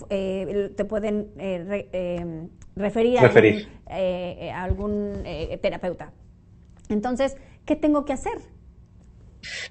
te pueden referir a algún terapeuta. Entonces, ¿qué tengo que hacer?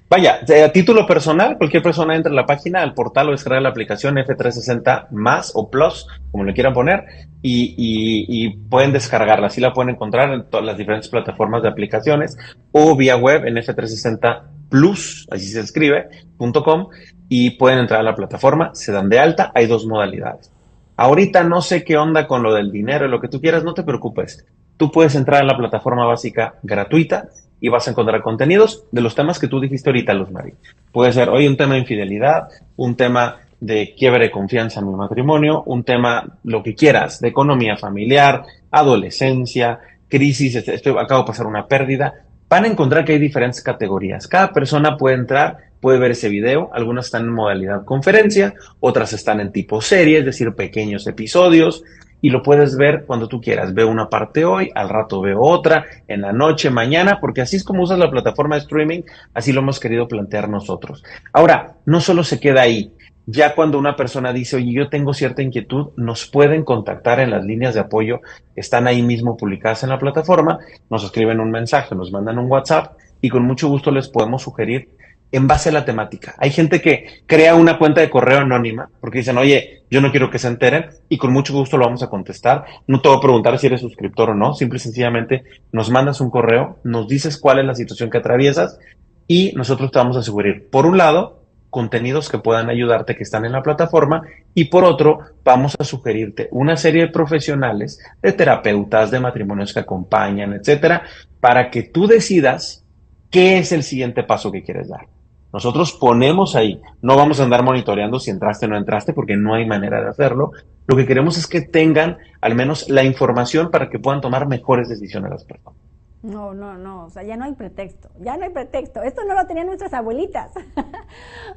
Vaya, a título personal, cualquier persona entra a la página, al portal o descarga la aplicación F360 más o Plus, como le quieran poner, y pueden descargarla. Así la pueden encontrar en todas las diferentes plataformas de aplicaciones o vía web en F360 Plus, así se escribe, .com, y pueden entrar a la plataforma, se dan de alta, hay dos modalidades. Ahorita no sé qué onda con lo del dinero, lo que tú quieras, no te preocupes. Tú puedes entrar a la plataforma básica gratuita y vas a encontrar contenidos de los temas que tú dijiste ahorita, Luz Mari. Puede ser hoy un tema de infidelidad, un tema de quiebre de confianza en mi matrimonio, un tema, lo que quieras, de economía familiar, adolescencia, crisis, acabo de pasar una pérdida. Van a encontrar que hay diferentes categorías. Cada persona puede entrar, puede ver ese video. Algunas están en modalidad conferencia, otras están en tipo serie, es decir, pequeños episodios, y lo puedes ver cuando tú quieras. Veo una parte hoy, al rato veo otra, en la noche, mañana, porque así es como usas la plataforma de streaming, así lo hemos querido plantear nosotros. Ahora, no solo se queda ahí. Ya cuando una persona dice, oye, yo tengo cierta inquietud, nos pueden contactar en las líneas de apoyo que están ahí mismo publicadas en la plataforma, nos escriben un mensaje, nos mandan un WhatsApp y con mucho gusto les podemos sugerir en base a la temática. Hay gente que crea una cuenta de correo anónima porque dicen, oye, yo no quiero que se enteren y con mucho gusto lo vamos a contestar. No te voy a preguntar si eres suscriptor o no, simple y sencillamente nos mandas un correo, nos dices cuál es la situación que atraviesas y nosotros te vamos a sugerir, por un lado, contenidos que puedan ayudarte que están en la plataforma y por otro, vamos a sugerirte una serie de profesionales, de terapeutas, de matrimonios que acompañan, etcétera, para que tú decidas qué es el siguiente paso que quieres dar. Nosotros ponemos ahí, no vamos a andar monitoreando si entraste o no entraste porque no hay manera de hacerlo. Lo que queremos es que tengan al menos la información para que puedan tomar mejores decisiones las personas. No, no, no, o sea, ya no hay pretexto, ya no hay pretexto. Esto no lo tenían nuestras abuelitas.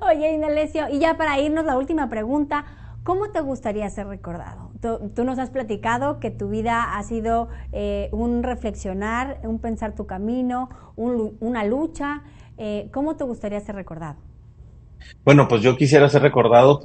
Oye, Indalecio, y ya para irnos la última pregunta, ¿cómo te gustaría ser recordado? Tú nos has platicado que tu vida ha sido un reflexionar, un pensar tu camino, una lucha. ¿Cómo te gustaría ser recordado? Bueno, pues yo quisiera ser recordado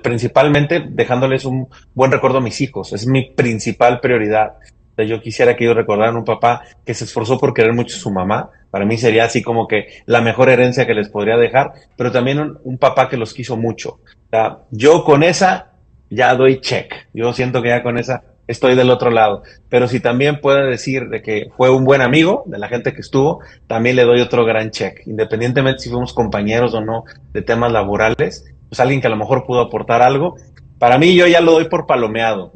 principalmente dejándoles un buen recuerdo a mis hijos. Es mi principal prioridad. O sea, yo quisiera que ellos recordaran un papá que se esforzó por querer mucho a su mamá. Para mí sería así como que la mejor herencia que les podría dejar, pero también un papá que los quiso mucho. O sea, yo con esa ya doy check. Yo siento que ya con esa estoy del otro lado. Pero si también puede decir de que fue un buen amigo de la gente que estuvo, también le doy otro gran check. Independientemente si fuimos compañeros o no de temas laborales, pues alguien que a lo mejor pudo aportar algo. Para mí yo ya lo doy por palomeado.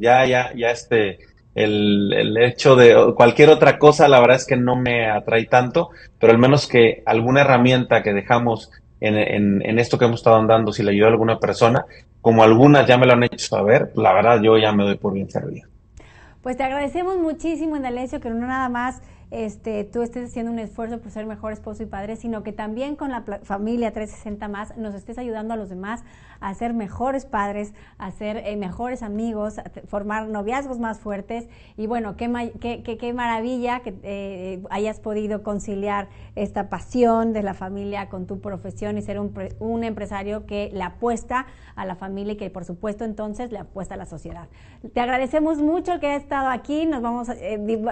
El hecho de cualquier otra cosa, la verdad es que no me atrae tanto, pero al menos que alguna herramienta que dejamos en esto que hemos estado andando, si le ayuda a alguna persona, como algunas ya me lo han hecho saber, la verdad yo ya me doy por bien servido. Pues te agradecemos muchísimo, Indalecio, que no nada más tú estés haciendo un esfuerzo por ser mejor esposo y padre, sino que también con la familia 360 más nos estés ayudando a los demás a ser mejores padres, a ser mejores amigos, a formar noviazgos más fuertes. Y bueno, qué maravilla que hayas podido conciliar esta pasión de la familia con tu profesión y ser un empresario que le apuesta a la familia y que por supuesto entonces le apuesta a la sociedad. Te agradecemos mucho que hayas estado aquí,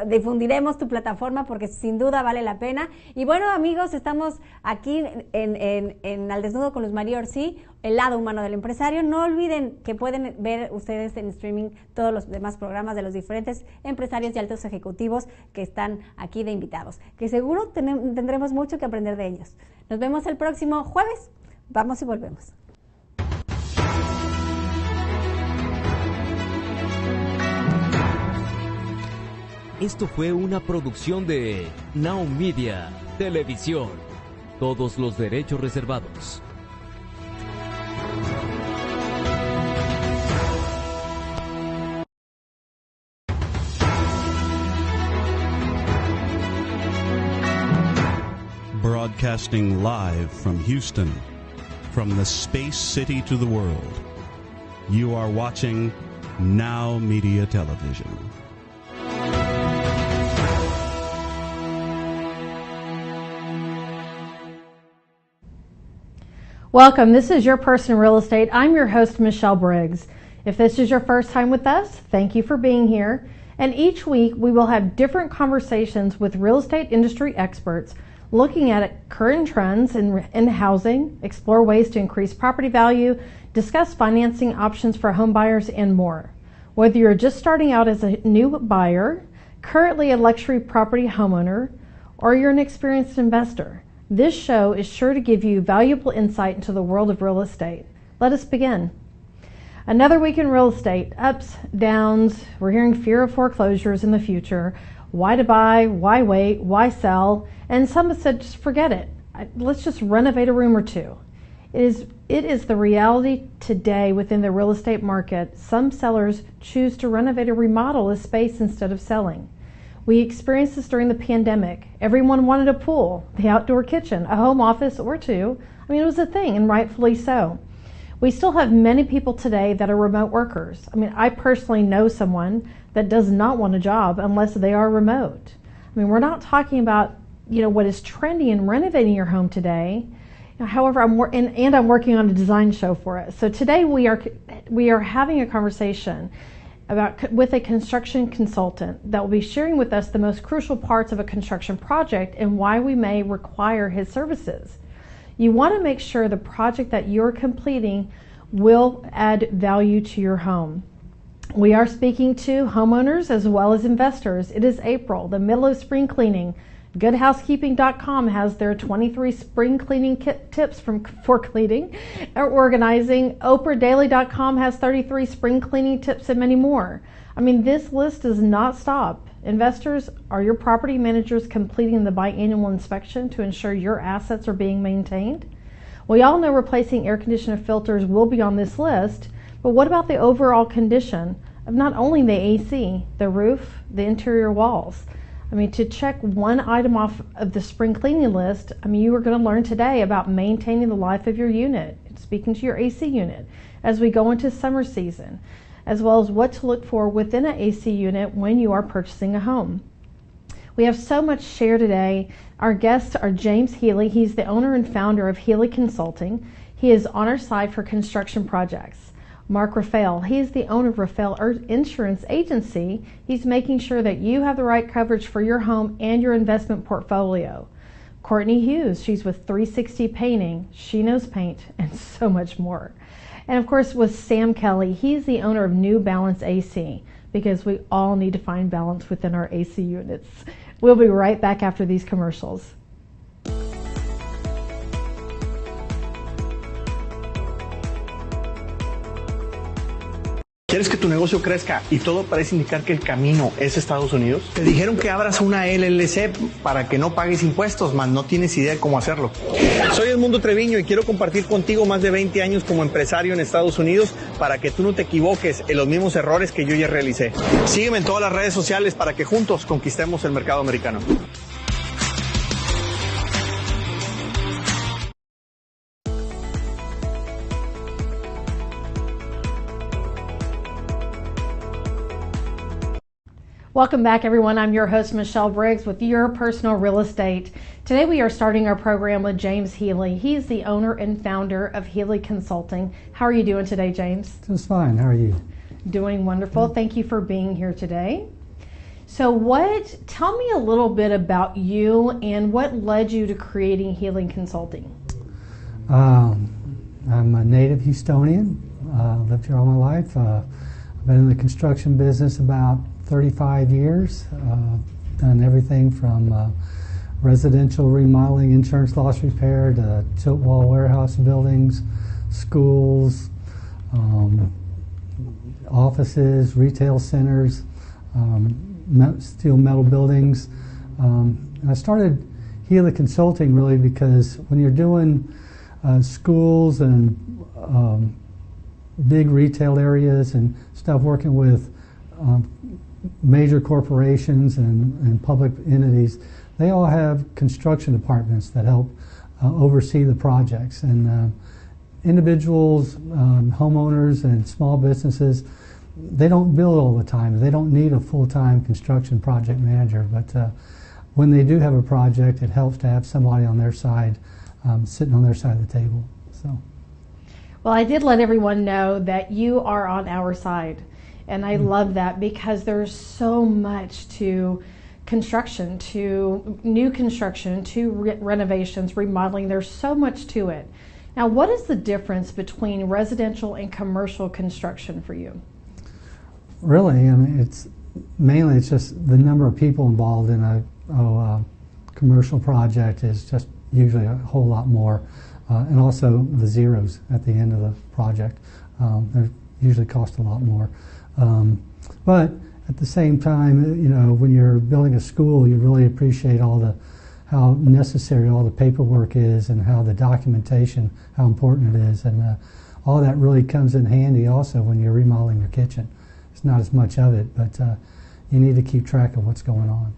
difundiremos tu plataforma porque sin duda vale la pena. Y bueno, amigos, estamos aquí en Al Desnudo con Luz María Orsi, el lado humano del empresario. No olviden que pueden ver ustedes en streaming todos los demás programas de los diferentes empresarios y altos ejecutivos que están aquí de invitados, que seguro tendremos mucho que aprender de ellos. Nos vemos el próximo jueves. Vamos y volvemos. Esto fue una producción de Now Media Televisión. Todos los derechos reservados. Broadcasting live from Houston, from the space city to the world. You are watching Now Media Television. Welcome. This is Your Person in Real Estate. I'm your host, Michelle Briggs. If this is your first time with us, thank you for being here. And each week we will have different conversations with real estate industry experts looking at current trends in housing, explore ways to increase property value, discuss financing options for home buyers, and more. Whether you're just starting out as a new buyer, currently a luxury property homeowner, or you're an experienced investor, this show is sure to give you valuable insight into the world of real estate. Let us begin. Another week in real estate, ups, downs. We're hearing fear of foreclosures in the future. Why to buy, why wait, why sell? And some have said, just forget it. Let's just renovate a room or two. It is the reality today within the real estate market. Some sellers choose to renovate or remodel a space instead of selling. We experienced this during the pandemic. Everyone wanted a pool, the outdoor kitchen, a home office or two. I mean, it was a thing, and rightfully so. We still have many people today that are remote workers. I mean, I personally know someone that does not want a job unless they are remote. I mean, we're not talking about, what is trendy in renovating your home today. However, I'm working on a design show for it. So today we are having a conversation with a construction consultant that will be sharing with us the most crucial parts of a construction project and why we may require his services. You want to make sure the project that you're completing will add value to your home. We are speaking to homeowners as well as investors. It is April, the middle of spring cleaning. GoodHousekeeping.com has their 23 spring cleaning tips for cleaning or organizing. OprahDaily.com has 33 spring cleaning tips and many more. I mean, this list does not stop. Investors, are your property managers completing the biannual inspection to ensure your assets are being maintained? We all know replacing air conditioner filters will be on this list, but what about the overall condition of not only the AC, the roof, the interior walls? I mean, to check one item off of the spring cleaning list, you are going to learn today about maintaining the life of your unit, speaking to your AC unit, as we go into summer season, as well as what to look for within an AC unit when you are purchasing a home. We have so much to share today. Our guests are James Healy. He's the owner and founder of Healy Consulting. He is on our side for construction projects. Mark Raphael, he's the owner of Raphael Insurance Agency. He's making sure that you have the right coverage for your home and your investment portfolio. Courtney Hughes, she's with 360 Painting. She knows paint and so much more. And of course with Sam Kelly, he's the owner of New Balance AC, because we all need to find balance within our AC units. We'll be right back after these commercials. ¿Quieres que tu negocio crezca y todo parece indicar que el camino es Estados Unidos? Te dijeron que abras una LLC para que no pagues impuestos, mas no tienes idea de cómo hacerlo. Soy Edmundo Treviño y quiero compartir contigo más de 20 años como empresario en Estados Unidos para que tú no te equivoques en los mismos errores que yo ya realicé. Sígueme en todas las redes sociales para que juntos conquistemos el mercado americano. Welcome back, everyone. I'm your host, Michelle Briggs, with Your Personal Real Estate. Today we are starting our program with James Healy. He's the owner and founder of Healy Consulting. How are you doing today, James? Just fine. How are you? Doing wonderful. Thank you for being here today. So tell me a little bit about you and what led you to creating Healy Consulting. I'm a native Houstonian. Lived here all my life. I've been in the construction business about 35 years, done everything from residential remodeling, insurance loss repair, to tilt wall warehouse buildings, schools, offices, retail centers, steel metal buildings. I started Healy Consulting really because when you're doing schools and big retail areas and stuff, working with major corporations and public entities, they all have construction departments that help oversee the projects. And individuals, homeowners, and small businesses, they don't build all the time. They don't need a full-time construction project manager. But when they do have a project, it helps to have somebody on their side, sitting on their side of the table. So. Well, I did let everyone know that you are on our side, and I love that because there's so much to construction, to new construction, to renovations, remodeling. There's so much to it. Now, what is the difference between residential and commercial construction for you? Really, I mean, it's just the number of people involved in a commercial project is just usually a whole lot more, and also the zeros at the end of the project. They usually cost a lot more. But at the same time, you know, when you're building a school, you really appreciate how necessary all the paperwork is and how the documentation, how important it is. And all that really comes in handy also when you're remodeling your kitchen. It's not as much of it, but you need to keep track of what's going on.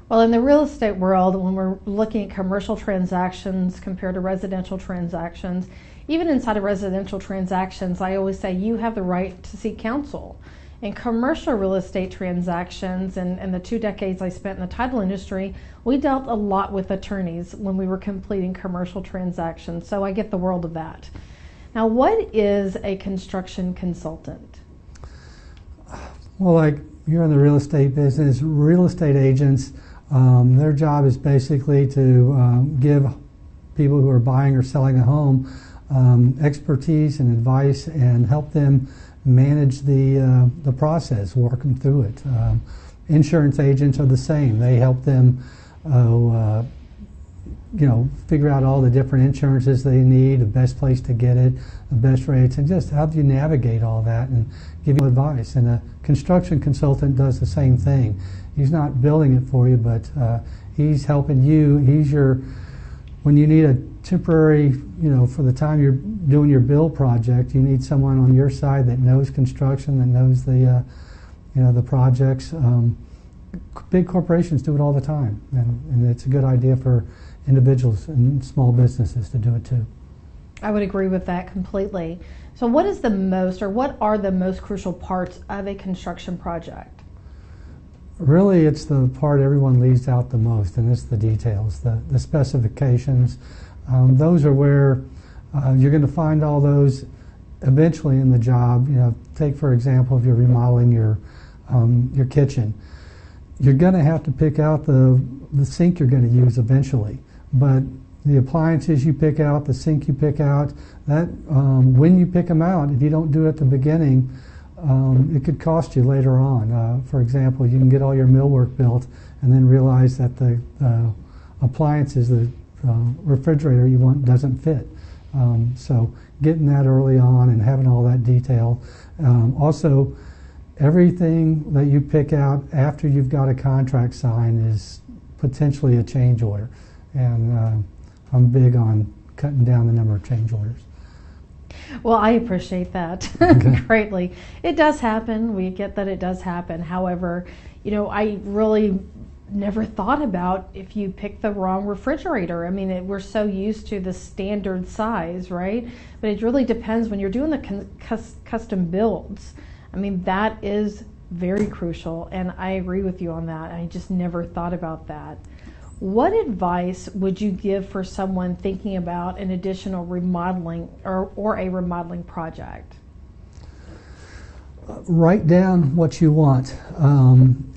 Well, in the real estate world, when we're looking at commercial transactions compared to residential transactions, even inside of residential transactions, I always say you have the right to seek counsel. In commercial real estate transactions, and the 2 decades I spent in the title industry, we dealt a lot with attorneys when we were completing commercial transactions, so I get the world of that. Now, what is a construction consultant? Well, like you're in the real estate business, real estate agents, their job is basically to give people who are buying or selling a home expertise and advice and help them manage the process, work them through it. Insurance agents are the same. They help them, figure out all the different insurances they need, the best place to get it, the best rates, and just help you navigate all that and give you advice. And a construction consultant does the same thing. He's not building it for you, but he's helping you. When you need a temporary, for the time you're doing your build project, you need someone on your side that knows construction, that knows the projects. Big corporations do it all the time, and it's a good idea for individuals and small businesses to do it too. I would agree with that completely. So what are the most crucial parts of a construction project? Really, it's the part everyone leaves out the most, and it's the details, the specifications. Those are where you're going to find all those eventually in the job. Take for example, if you're remodeling your kitchen, you're going to have to pick out the sink you're going to use eventually. But the appliances you pick out, the sink you pick out, that when you pick them out, if you don't do it at the beginning, it could cost you later on. For example, you can get all your millwork built and then realize that the appliances, the refrigerator you want doesn't fit. So getting that early on and having all that detail. Also, everything that you pick out after you've got a contract signed is potentially a change order. And I'm big on cutting down the number of change orders. Well, I appreciate that greatly. It does happen. We get that it does happen. However, I really never thought about if you pick the wrong refrigerator. I mean, we're so used to the standard size, right? But it really depends when you're doing the custom builds. I mean, that is very crucial, and I agree with you on that. I just never thought about that. What advice would you give for someone thinking about an additional remodeling or a remodeling project? Write down what you want.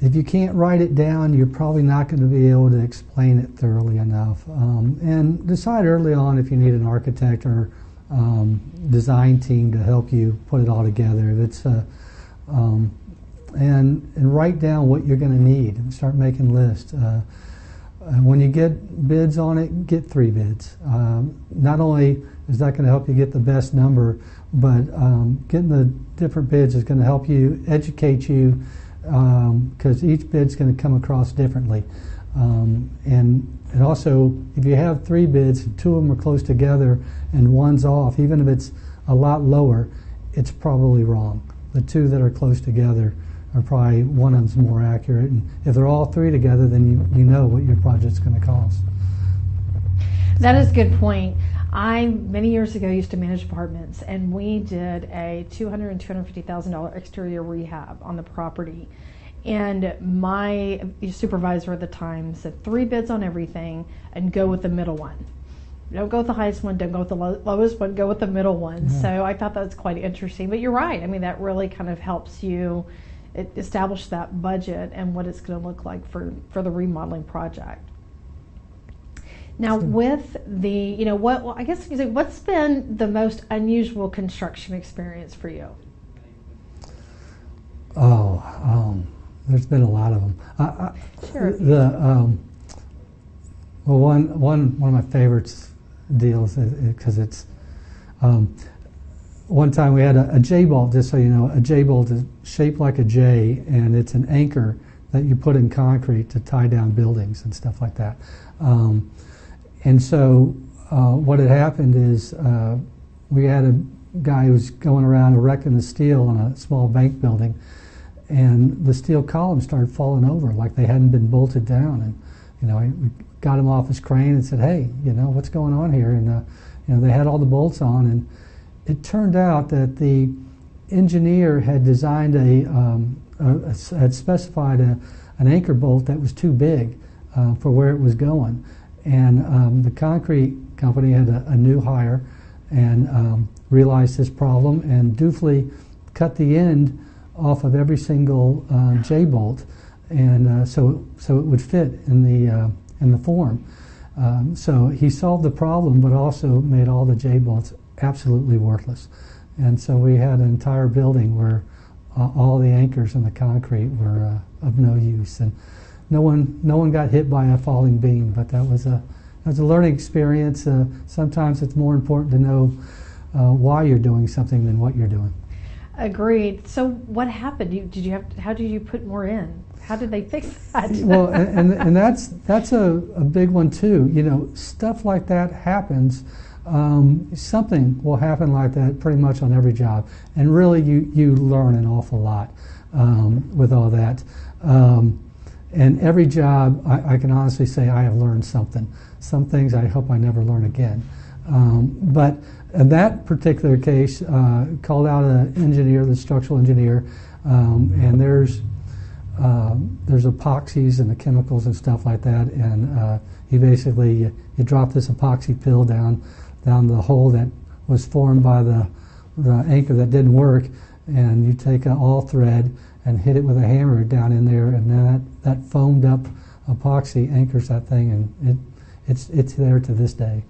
If you can't write it down, you're probably not going to be able to explain it thoroughly enough. And decide early on if you need an architect or design team to help you put it all together. If it's and write down what you're going to need and start making lists. When you get bids on it, get 3 bids. Not only is that going to help you get the best number, but getting the different bids is going to help you educate you because each bid's going to come across differently. And also, if you have 3 bids, 2 of them are close together and one's off, even if it's a lot lower, it's probably wrong. The 2 that are close together are probably one of them's more accurate, and if they're all 3 together, then you know what your project's going to cost. That is a good point. I many years ago used to manage apartments, and we did a $200,000 and $250,000 exterior rehab on the property. And my supervisor at the time said 3 bids on everything and go with the middle one. Don't go with the highest one, don't go with the lowest one, go with the middle one. Yeah. So I thought that was quite interesting. But you're right. I mean, that really kind of helps you establish that budget and what it's going to look like for the remodeling project. Now, with the, what's been the most unusual construction experience for you? There's been a lot of them. Sure. One of my favorites deals because it's one time we had a J-bolt, just so you know. A J-bolt is shaped like a J, and it's an anchor that you put in concrete to tie down buildings and stuff like that. And so what had happened is we had a guy who was going around erecting the steel on a small bank building, and the steel columns started falling over like they hadn't been bolted down. And we got him off his crane and said, "Hey, what's going on here?" And they had all the bolts on, and it turned out that the engineer had designed had specified an anchor bolt that was too big for where it was going. And the concrete company had a new hire and realized this problem and dutifully cut the end off of every single J-bolt, and so it would fit in the form. So he solved the problem, but also made all the J-bolts absolutely worthless. And so we had an entire building where all the anchors in the concrete were of no use, and no one got hit by a falling beam. But that was a learning experience. Sometimes it's more important to know why you're doing something than what you're doing. Agreed. So what happened? How did you put more in? How did they fix that? Well, and that's a big one too. Stuff like that happens. Something will happen like that pretty much on every job, and really you learn an awful lot with all that. And every job, I can honestly say I have learned something. Some things I hope I never learn again. But in that particular case, called out an engineer, the structural engineer, and there's epoxies and the chemicals and stuff like that, and he basically you drop this epoxy pill down the hole that was formed by the anchor that didn't work, and you take an all thread and hit it with a hammer down in there, and then that foamed up epoxy anchors that thing, and it's there to this day.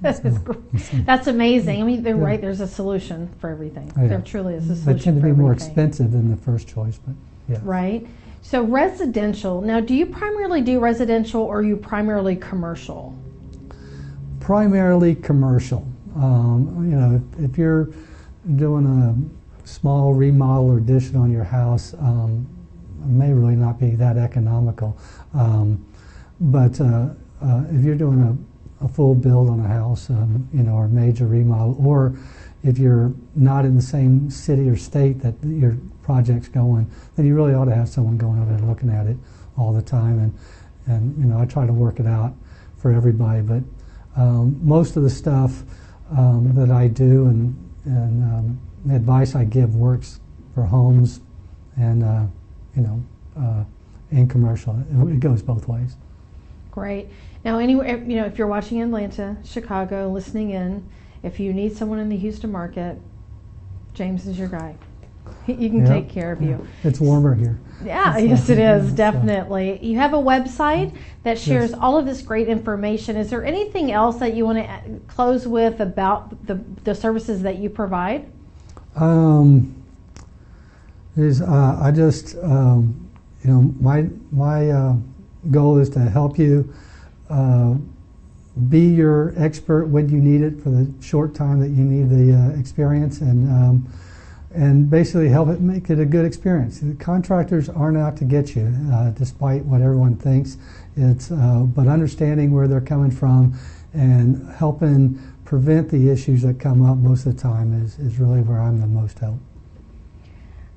That's amazing. I mean, they're right. There's a solution for everything. Oh, yeah. There truly is a solution. They tend to be more expensive than the first choice, but yeah. Right. So residential. Now, do you primarily do residential, or are you primarily commercial? Primarily commercial. If you're doing a small remodel or addition on your house, it may really not be that economical. But if you're doing a full build on a house, or a major remodel, or if you're not in the same city or state that your project's going, then you really ought to have someone going over there looking at it all the time. And I try to work it out for everybody. But most of the stuff that I do and the advice I give works for homes and in commercial. It goes both ways. Great. Now, anywhere, if you're watching in Atlanta, Chicago, listening in, if you need someone in the Houston market, James is your guy. He can take care of you. It's warmer here. Yeah, yes it is, definitely. You have a website that shares all of this great information. Is there anything else that you want to close with about the services that you provide? I just, my goal is to help you be your expert when you need it for the short time that you need the experience, and basically help it make it a good experience. The contractors aren't out to get you, despite what everyone thinks. It's but understanding where they're coming from and helping prevent the issues that come up most of the time is really where I'm the most help.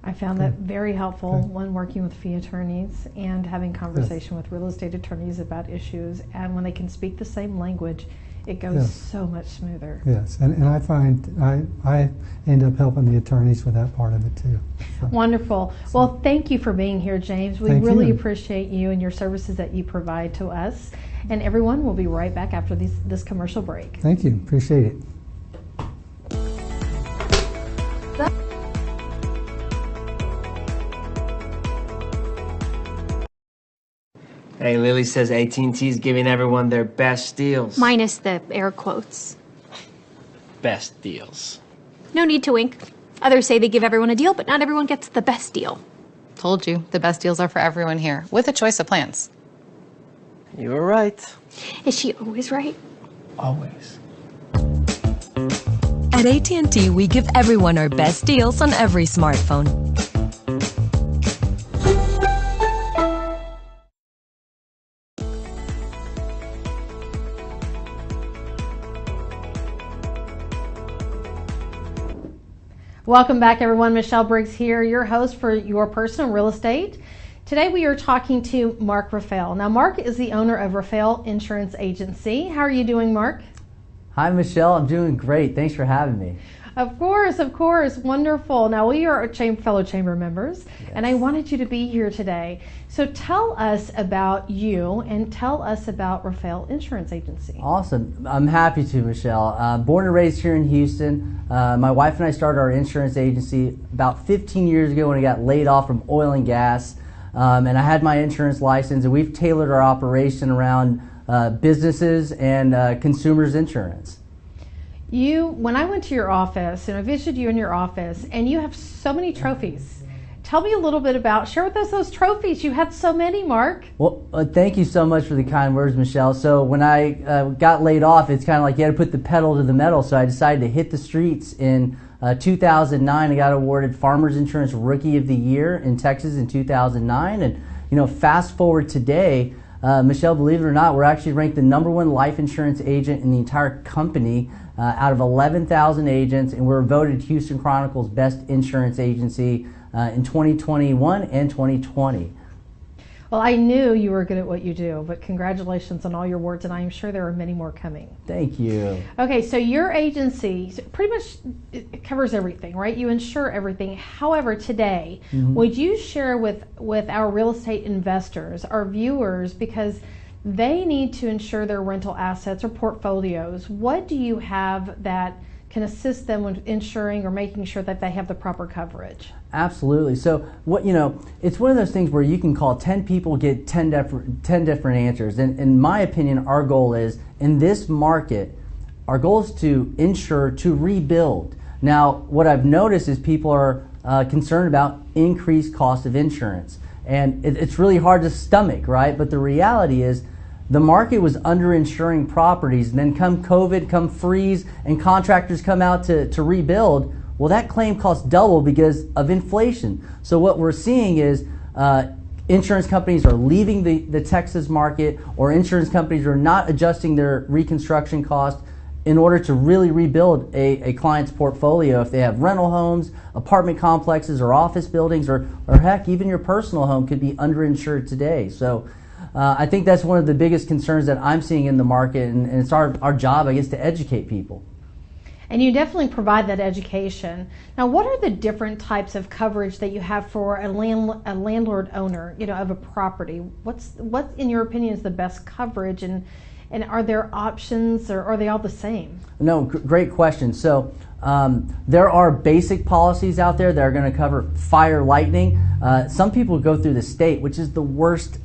I found that very helpful when working with fee attorneys and having conversation with real estate attorneys about issues, and when they can speak the same language, it goes so much smoother. Yes, and I find I end up helping the attorneys with that part of it too. So. Wonderful. Well, thank you for being here, James. We really appreciate you and your services that you provide to us. And everyone, will be right back after this commercial break. Thank you. Appreciate it. Hey, Lily says AT&T's giving everyone their best deals. Minus the air quotes. Best deals. No need to wink. Others say they give everyone a deal, but not everyone gets the best deal. Told you, the best deals are for everyone here, with a choice of plans. You were right. Is she always right? Always. At AT&T, we give everyone our best deals on every smartphone. Welcome back, everyone. Michelle Briggs here, your host for Your Personal Real Estate. Today we are talking to Mark Raphael. Now, Mark is the owner of Raphael Insurance Agency. How are you doing, Mark? Hi, Michelle. I'm doing great. Thanks for having me. Of course. Wonderful. Now, we are fellow chamber members, yes, and I wanted you to be here today. So tell us about you and tell us about Raphael Insurance Agency. Awesome. I'm happy to, Michelle. Born and raised here in Houston. My wife and I started our insurance agency about 15 years ago when I got laid off from oil and gas. And I had my insurance license, and we've tailored our operation around businesses and consumers insurance. When I went to your office, and I visited you in your office, and you have so many trophies. Tell me a little bit share with us those trophies. You had so many, Mark. Well, thank you so much for the kind words, Michelle. So when I got laid off, it's kind of like you had to put the pedal to the metal. So I decided to hit the streets in 2009. I got awarded Farmers Insurance Rookie of the Year in Texas in 2009. And, fast forward today, Michelle, believe it or not, we're actually ranked the #1 life insurance agent in the entire company out of 11,000 agents, and we're voted Houston Chronicle's best insurance agency in 2021 and 2020. Well, I knew you were good at what you do, but congratulations on all your awards, and I am sure there are many more coming. Thank you. Okay, so your agency pretty much it covers everything, right? You insure everything. However, today, would you share with our real estate investors, our viewers, because they need to insure their rental assets or portfolios, what do you have that can assist them with insuring or making sure that they have the proper coverage? Absolutely. So it's one of those things where you can call 10 people, get 10 different answers. And in my opinion, our goal is, in this market, our goal is to insure, to rebuild. Now, what I've noticed is people are concerned about increased cost of insurance. And it's really hard to stomach, right? But the reality is, the market was underinsuring properties, and then come COVID, come freeze, and contractors come out to rebuild. Well, that claim costs double because of inflation. So what we're seeing is insurance companies are leaving the Texas market, or insurance companies are not adjusting their reconstruction cost in order to really rebuild a client's portfolio. If they have rental homes, apartment complexes, or office buildings, or heck, even your personal home could be underinsured today. So I think that's one of the biggest concerns that I'm seeing in the market, and it's our job, I guess, to educate people. And you definitely provide that education. Now, what are the different types of coverage that you have for a landlord owner, of a property? What in your opinion is the best coverage, and are there options, or are they all the same? No, great question. So there are basic policies out there that are going to cover fire, lightning. Some people go through the state, which is the worst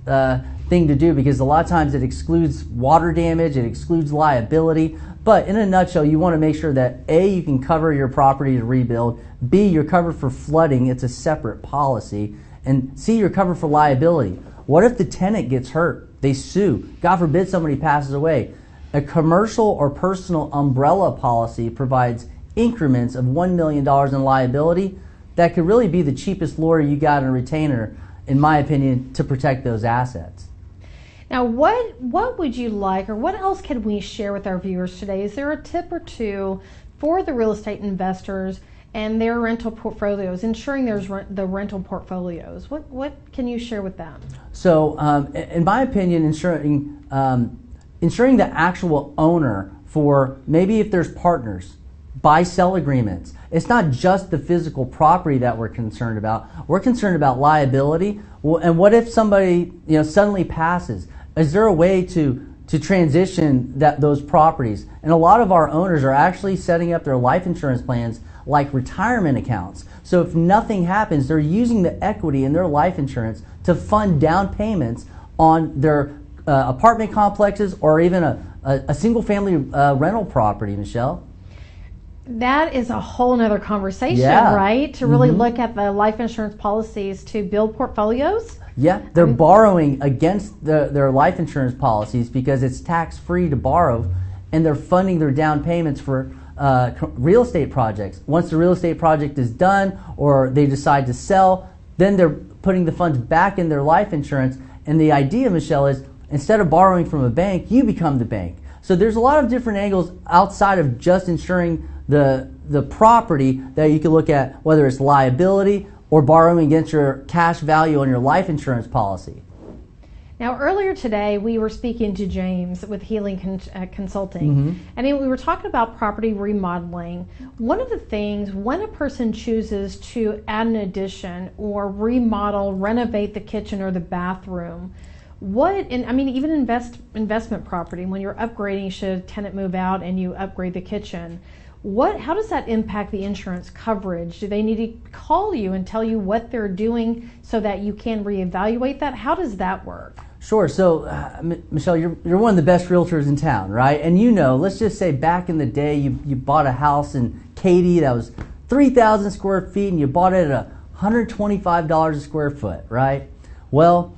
thing to do, because a lot of times it excludes water damage, it excludes liability. But in a nutshell, you want to make sure that A, you can cover your property to rebuild, B, you're covered for flooding, it's a separate policy, and C, you're covered for liability. What if the tenant gets hurt? They sue. God forbid somebody passes away. A commercial or personal umbrella policy provides increments of $1 million in liability. That could really be the cheapest lawyer you got in a retainer, in my opinion, to protect those assets. Now, what would you like, or what else can we share with our viewers today? Is there a tip or two for the real estate investors and their rental portfolios, ensuring there's the rental portfolios? What can you share with them? So, in my opinion, ensuring the actual owner, for maybe if there's partners, buy-sell agreements. It's not just the physical property that we're concerned about. We're concerned about liability. Well, and what if somebody suddenly passes? Is there a way to to transition those properties. And a lot of our owners are actually setting up their life insurance plans like retirement accounts. So if nothing happens, they're using the equity in their life insurance to fund down payments on their apartment complexes or even a single family rental property, Michelle. That is a whole nother conversation, Yeah. right? To really look at the life insurance policies to build portfolios. Yeah, they're borrowing against their life insurance policies because it's tax-free to borrow, and they're funding their down payments for real estate projects. Once the real estate project is done or they decide to sell, then they're putting the funds back in their life insurance. And the idea, Michelle, is instead of borrowing from a bank, you become the bank. So there's a lot of different angles outside of just insuring the property that you can look at, whether it's liability or borrowing against your cash value on your life insurance policy. Now, earlier today, we were speaking to James with Healing Consulting, and we were talking about property remodeling. One of the things, when a person chooses to add an addition or remodel, renovate the kitchen or the bathroom, even investment property, when you're upgrading, should a tenant move out and you upgrade the kitchen, how does that impact the insurance coverage? Do they need to call you and tell you what they're doing so that you can reevaluate that? How does that work? Sure. So, Michelle, you're one of the best realtors in town, right? And let's just say back in the day, you bought a house in Katy that was 3,000 square feet, and you bought it at $125 a square foot, right? Well,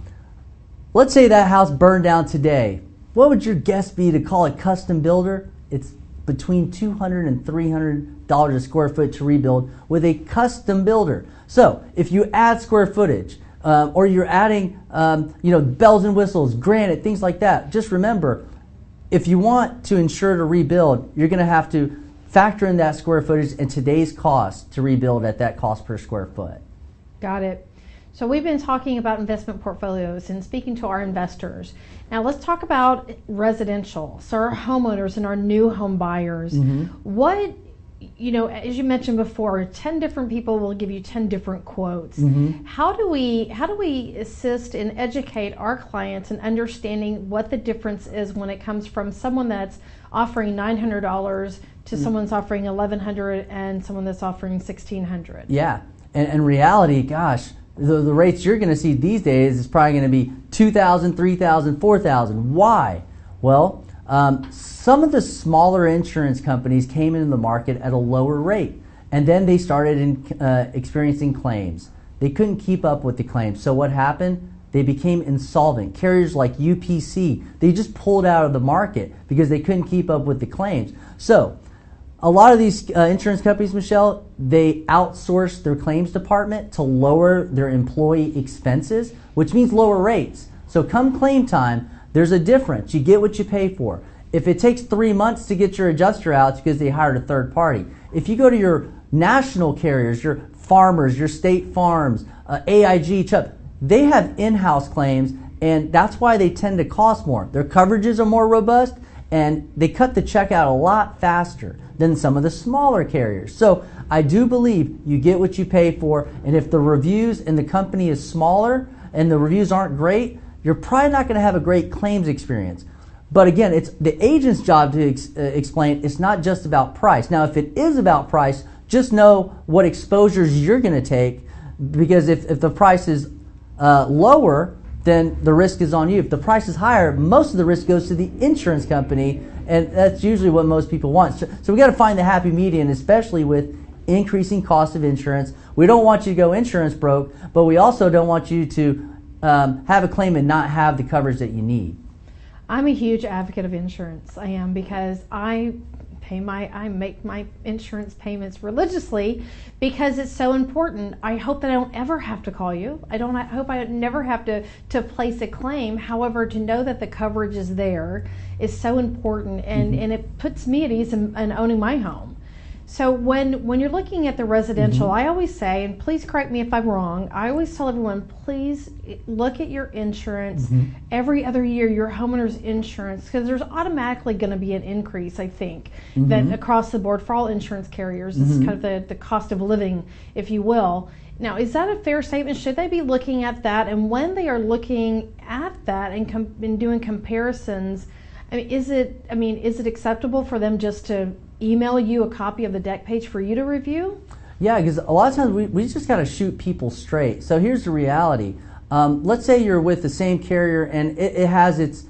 let's say that house burned down today. What would your guess be to call a custom builder? It's between $200 and $300 a square foot to rebuild with a custom builder. So if you add square footage, or you're adding bells and whistles, granite, things like that, just remember, if you want to insure to rebuild, you're going to have to factor in that square footage and today's cost to rebuild at that cost per square foot. Got it. So we've been talking about investment portfolios and speaking to our investors. Now let's talk about residential. So our homeowners and our new home buyers. What, as you mentioned before, 10 different people will give you 10 different quotes. How do we assist and educate our clients in understanding what the difference is when it comes from someone that's offering $900 to someone's offering $1,100 and someone that's offering $1,600? Yeah, and reality, gosh, the rates you're going to see these days is probably going to be $2,000, $3,000, $4,000. Why? Well, some of the smaller insurance companies came into the market at a lower rate, and then they started experiencing claims. They couldn't keep up with the claims. So what happened? They became insolvent. Carriers like UPC, they just pulled out of the market because they couldn't keep up with the claims. So a lot of these insurance companies, Michelle, they outsource their claims department to lower their employee expenses, which means lower rates. So come claim time, there's a difference. You get what you pay for. If it takes 3 months to get your adjuster out, it's because they hired a third party. If you go to your national carriers, your Farmers, your State Farms, AIG, Chubb, they have in-house claims, and that's why they tend to cost more. Their coverages are more robust, and they cut the check out a lot faster than some of the smaller carriers. So I do believe you get what you pay for, and if the reviews and the company is smaller and the reviews aren't great, you're probably not going to have a great claims experience. But again, it's the agent's job to explain it's not just about price. Now, if it is about price, just know what exposures you're going to take, because if the price is lower, then the risk is on you. If the price is higher, most of the risk goes to the insurance company, and that's usually what most people want. So we got to find the happy median, especially with increasing cost of insurance. We don't want you to go insurance broke, but we also don't want you to have a claim and not have the coverage that you need. I'm a huge advocate of insurance. I am, because I make my insurance payments religiously because it's so important. I hope that I don't ever have to call you. I hope I never have to place a claim. However, to know that the coverage is there is so important, and it puts me at ease in owning my home. So when you're looking at the residential, I always say, and please correct me if I'm wrong, I always tell everyone, please look at your insurance every other year, your homeowner's insurance, because there's automatically going to be an increase, I think, that across the board for all insurance carriers. This is kind of the cost of living, if you will. Now, is that a fair statement? Should they be looking at that? And when they are looking at that and doing comparisons, I mean, is it acceptable for them just to email you a copy of the deck page for you to review? Yeah, because a lot of times we just got to shoot people straight. So here's the reality. Let's say you're with the same carrier and it has its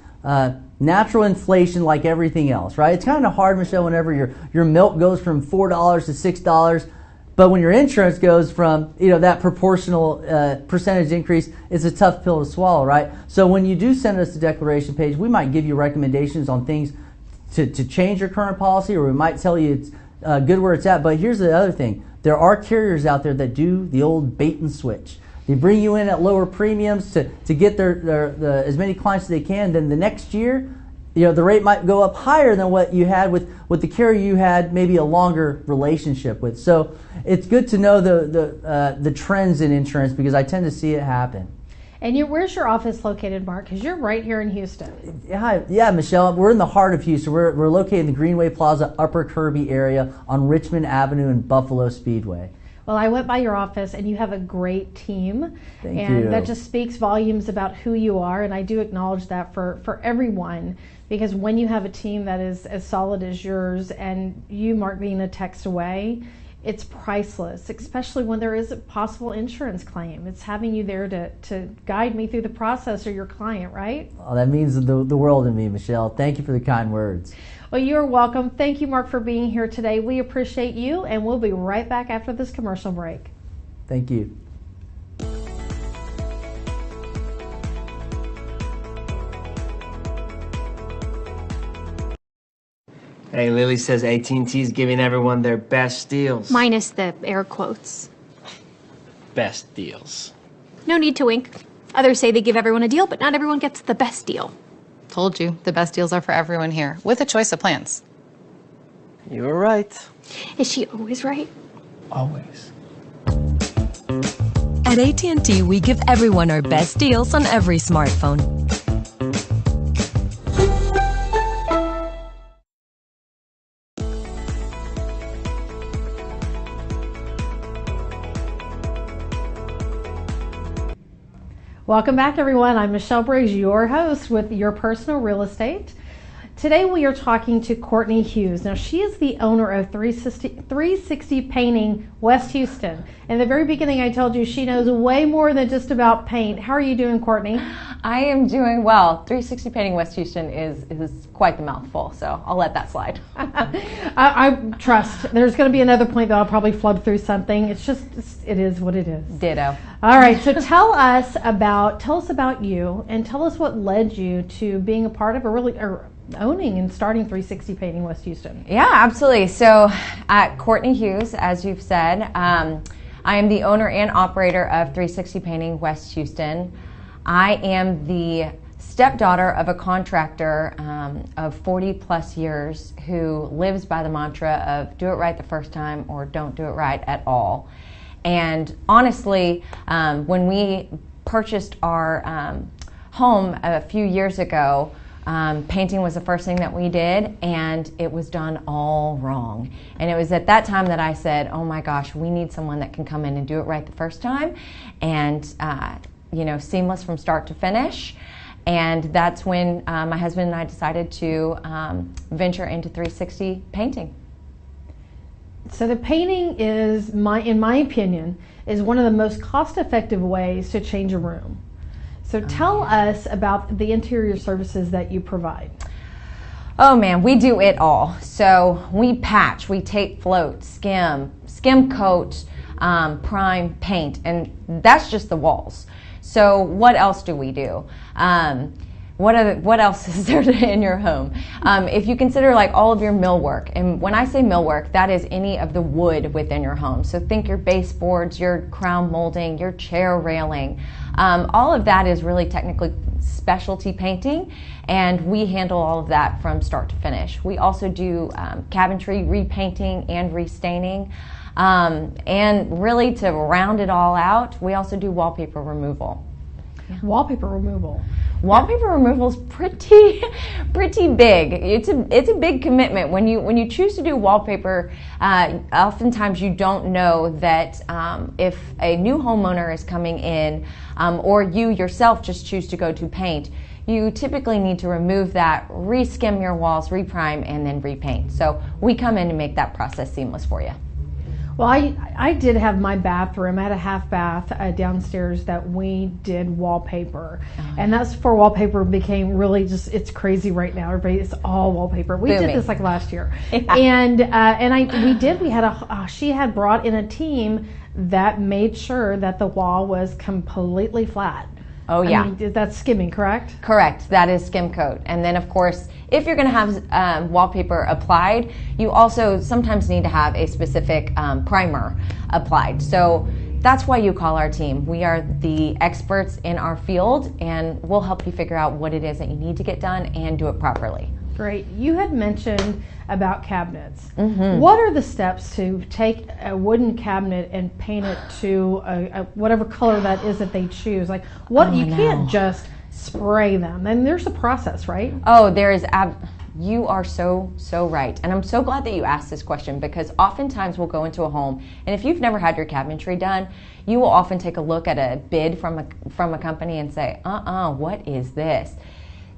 natural inflation like everything else, right? It's kind of hard, Michelle, whenever your milk goes from $4 to $6, but when your insurance goes from that proportional percentage increase, it's a tough pill to swallow, right? So when you do send us the declaration page, we might give you recommendations on things to change your current policy, or we might tell you it's good where it's at. But here's the other thing. There are carriers out there that do the old bait and switch. They bring you in at lower premiums to get their as many clients as they can. Then the next year, the rate might go up higher than what you had with the carrier you had maybe a longer relationship with. So it's good to know the trends in insurance, because I tend to see it happen. And where's your office located, Mark? Because you're right here in Houston. Yeah, Michelle. We're in the heart of Houston. We're located in the Greenway Plaza, Upper Kirby area on Richmond Avenue and Buffalo Speedway. Well, I went by your office, and you have a great team. Thank and you. that just speaks volumes about who you are, and I do acknowledge that for everyone, because when you have a team that is as solid as yours, and you, Mark, being a text away, it's priceless, especially when there is a possible insurance claim. It's having you there to guide me through the process, or your client, right? Oh, that means the world to me, Michelle. Thank you for the kind words. Well, you're welcome. Thank you, Mark, for being here today. We appreciate you, and we'll be right back after this commercial break. Thank you. Hey, Lily says AT&T is giving everyone their best deals. Minus the air quotes. Best deals. No need to wink. Others say they give everyone a deal, but not everyone gets the best deal. Told you, the best deals are for everyone here, with a choice of plans. You were right. Is she always right? Always. At AT&T, we give everyone our best deals on every smartphone. Welcome back, everyone. I'm Michelle Briggs, your host with Your Personal Real Estate. Today we are talking to Courtney Hughes. Now, she is the owner of 360 Painting West Houston. In the very beginning, I told you she knows way more than just about paint. How are you doing, Courtney? I am doing well. 360 Painting West Houston is quite the mouthful, so I'll let that slide. I trust. There's going to be another point that I'll probably flub through something. It is what it is. Ditto. All right, so tell us about you, and tell us what led you to being a part of owning and starting 360 Painting West Houston. Yeah, absolutely. So at Courtney Hughes, as you've said, I am the owner and operator of 360 Painting West Houston. I am the stepdaughter of a contractor of 40 plus years who lives by the mantra of do it right the first time or don't do it right at all. And honestly, when we purchased our home a few years ago, painting was the first thing that we did, and it was done all wrong. And it was at that time that I said, oh my gosh, we need someone that can come in and do it right the first time, and seamless from start to finish. And that's when my husband and I decided to venture into 360 painting. So the painting is, in my opinion, is one of the most cost-effective ways to change a room. So tell us about the interior services that you provide. Oh man, we do it all. So we patch, we tape float, skim coat, prime, paint, and that's just the walls. So what else do we do? What else is there in your home? If you consider like all of your millwork, and when I say millwork, that is any of the wood within your home. So think your baseboards, your crown molding, your chair railing. All of that is really technically specialty painting, and we handle all of that from start to finish. We also do cabinetry repainting and restaining. And really to round it all out, we also do wallpaper removal. Yeah. Wallpaper removal. Wallpaper removal is pretty big. It's a big commitment. When you choose to do wallpaper, oftentimes you don't know that if a new homeowner is coming in, or you yourself just choose to go to paint, you typically need to remove that, re-skim your walls, reprime, and then repaint. So we come in and make that process seamless for you. Well, I did have my bathroom. I had a half bath downstairs that we did wallpaper. And that's for wallpaper became really just, it's crazy right now. Everybody, it's all wallpaper. We did this like last year. Yeah. We had she had brought in a team that made sure that the wall was completely flat. Oh yeah. I mean, that's skimming, correct? Correct. That is skim coat. And then of course, if you're going to have wallpaper applied, you also sometimes need to have a specific primer applied. So that's why you call our team. We are the experts in our field, and we'll help you figure out what it is that you need to get done and do it properly. Great. You had mentioned about cabinets. Mm-hmm. What are the steps to take a wooden cabinet and paint it to whatever color that is that they choose? Like, what you can't just spray them. And there's a process, right? Oh, there is. You are so right. And I'm so glad that you asked this question, because oftentimes we'll go into a home, and if you've never had your cabinetry done, you will often take a look at a bid from a company and say, what is this?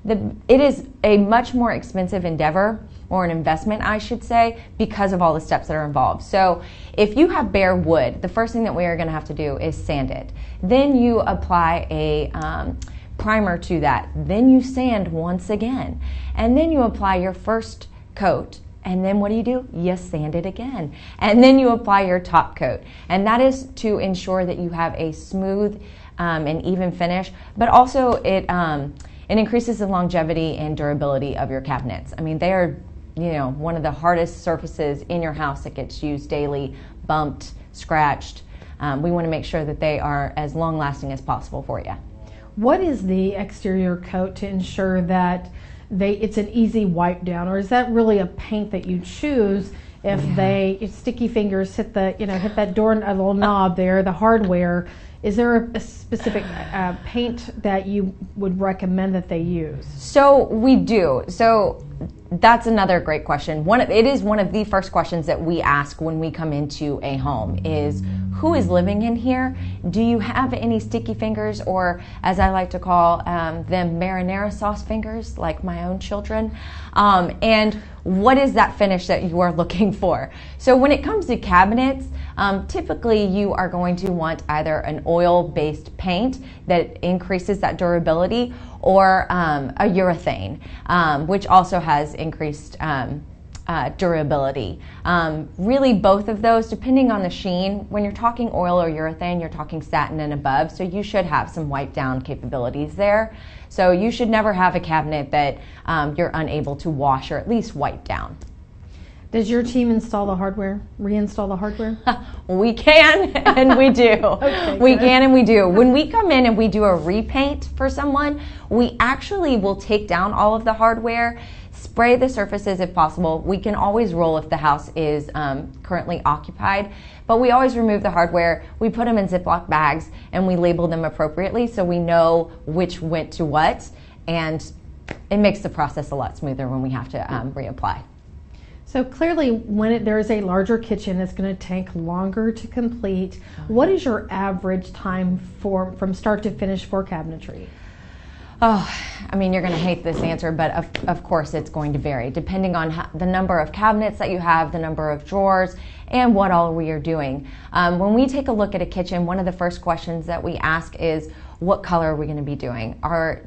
It is a much more expensive endeavor, or an investment, I should say, because of all the steps that are involved. So if you have bare wood, the first thing that we are going to have to do is sand it. Then you apply a primer to that. Then you sand once again. And then you apply your first coat. And then what do? You sand it again. And then you apply your top coat. And that is to ensure that you have a smooth and even finish, but also it increases the longevity and durability of your cabinets. I mean, they are, one of the hardest surfaces in your house that gets used daily, bumped, scratched. We want to make sure that they are as long lasting as possible for you. What is the exterior coat to ensure that it's an easy wipe down, or is that really a paint that you choose if sticky fingers hit hit that door, a little knob there, the hardware? Is there a specific paint that you would recommend that they use? So we do. So that's another great question. It is one of the first questions that we ask when we come into a home is, who is living in here? Do you have any sticky fingers, or as I like to call them, marinara sauce fingers, like my own children? And what is that finish that you are looking for? So when it comes to cabinets, typically you are going to want either an oil-based paint that increases that durability, or a urethane, which also has increased durability. Really both of those, depending on the sheen. When you're talking oil or urethane, you're talking satin and above, so you should have some wipe down capabilities there. So you should never have a cabinet that you're unable to wash or at least wipe down. Does your team install the hardware, reinstall the hardware? We can and we do. Okay, we can and we do. When we come in and we do a repaint for someone, we actually will take down all of the hardware, spray the surfaces if possible. We can always roll if the house is currently occupied, but we always remove the hardware. We put them in Ziploc bags and we label them appropriately so we know which went to what, and it makes the process a lot smoother when we have to reapply. So clearly, when there is a larger kitchen, it's going to take longer to complete. What is your average time from start to finish for cabinetry? Oh, I mean, you're going to hate this answer, but of course it's going to vary depending on the number of cabinets that you have, the number of drawers, and what all we are doing. When we take a look at a kitchen, one of the first questions that we ask is, what color are we going to be doing?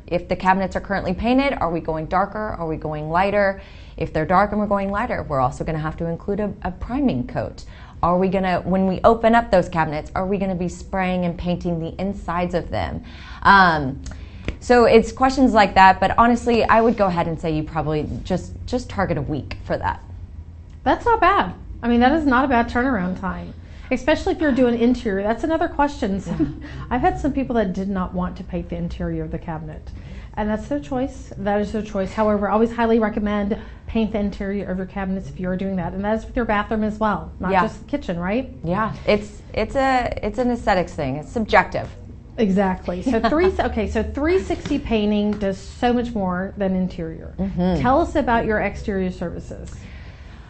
If the cabinets are currently painted, are we going darker? Are we going lighter? If they're dark and we're going lighter, we're also going to have to include a priming coat. Are we going to, when we open up those cabinets, are we going to be spraying and painting the insides of them? So it's questions like that, but honestly, I would go ahead and say you probably just target a week for that. That's not bad. I mean, that is not a bad turnaround time, especially if you're doing interior. That's another question. I've had some people that did not want to paint the interior of the cabinet, and that's their choice. That is their choice. However, I always highly recommend paint the interior of your cabinets if you're doing that, and that is with your bathroom as well, not just the kitchen, right? Yeah, it's an aesthetics thing. It's subjective. Exactly. So 360 painting does so much more than interior. Mm-hmm. Tell us about your exterior services.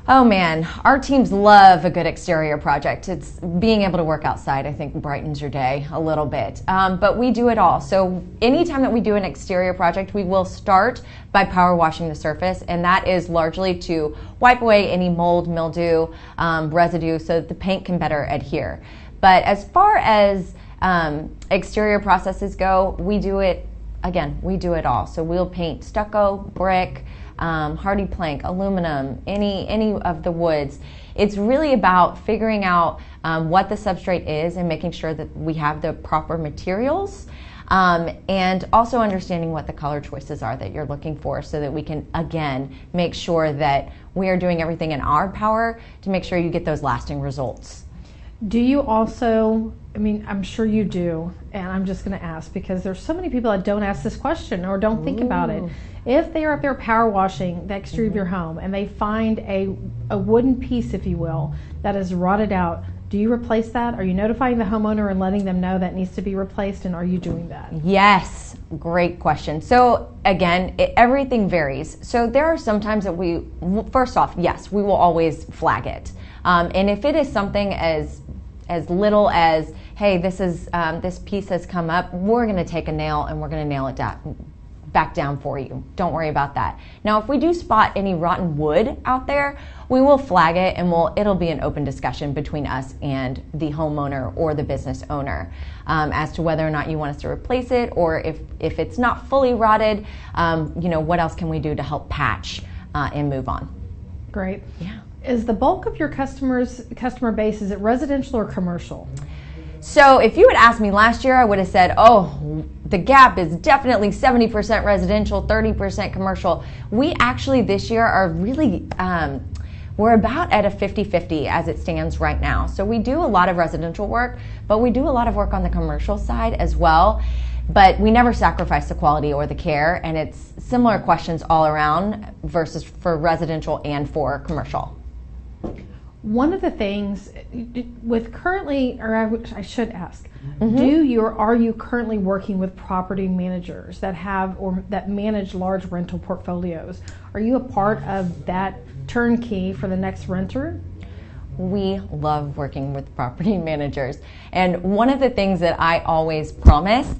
Oh man, our teams love a good exterior project. It's being able to work outside, I think, brightens your day a little bit. But we do it all. So anytime that we do an exterior project, we will start by power washing the surface, and that is largely to wipe away any mold, mildew, residue, so that the paint can better adhere. But as far as exterior processes go, we do it all. So we'll paint stucco, brick, hardy plank, aluminum, any of the woods. It's really about figuring out what the substrate is and making sure that we have the proper materials, and also understanding what the color choices are that you're looking for, so that we can, again, make sure that we are doing everything in our power to make sure you get those lasting results. Do you also, I mean, I'm sure you do, and I'm just going to ask because there's so many people that don't ask this question or don't think about it. If they are up there power washing the exterior of your home and they find a wooden piece, if you will, that is rotted out, do you replace that? Are you notifying the homeowner and letting them know that needs to be replaced, and are you doing that? Yes, great question. So again, everything varies. So there are some times that first off, yes, we will always flag it. And if it is something as little as, hey, this piece has come up, we're going to take a nail and we're going to nail it back down for you. Don't worry about that. Now, if we do spot any rotten wood out there, we will flag it, and it'll be an open discussion between us and the homeowner or the business owner as to whether or not you want us to replace it, or if it's not fully rotted, what else can we do to help patch and move on. Great. Yeah. Is the bulk of your customer base, is it residential or commercial? So if you had asked me last year, I would have said, oh, the gap is definitely 70% residential, 30% commercial. We actually this year are really, we're about at a 50-50 as it stands right now. So we do a lot of residential work, but we do a lot of work on the commercial side as well. But we never sacrifice the quality or the care, and it's similar questions all around versus for residential and for commercial. One of the things with currently, or I should ask, Mm-hmm. Are you currently working with property managers that have or that manage large rental portfolios? Are you a part of that turnkey for the next renter? We love working with property managers. And one of the things that I always promise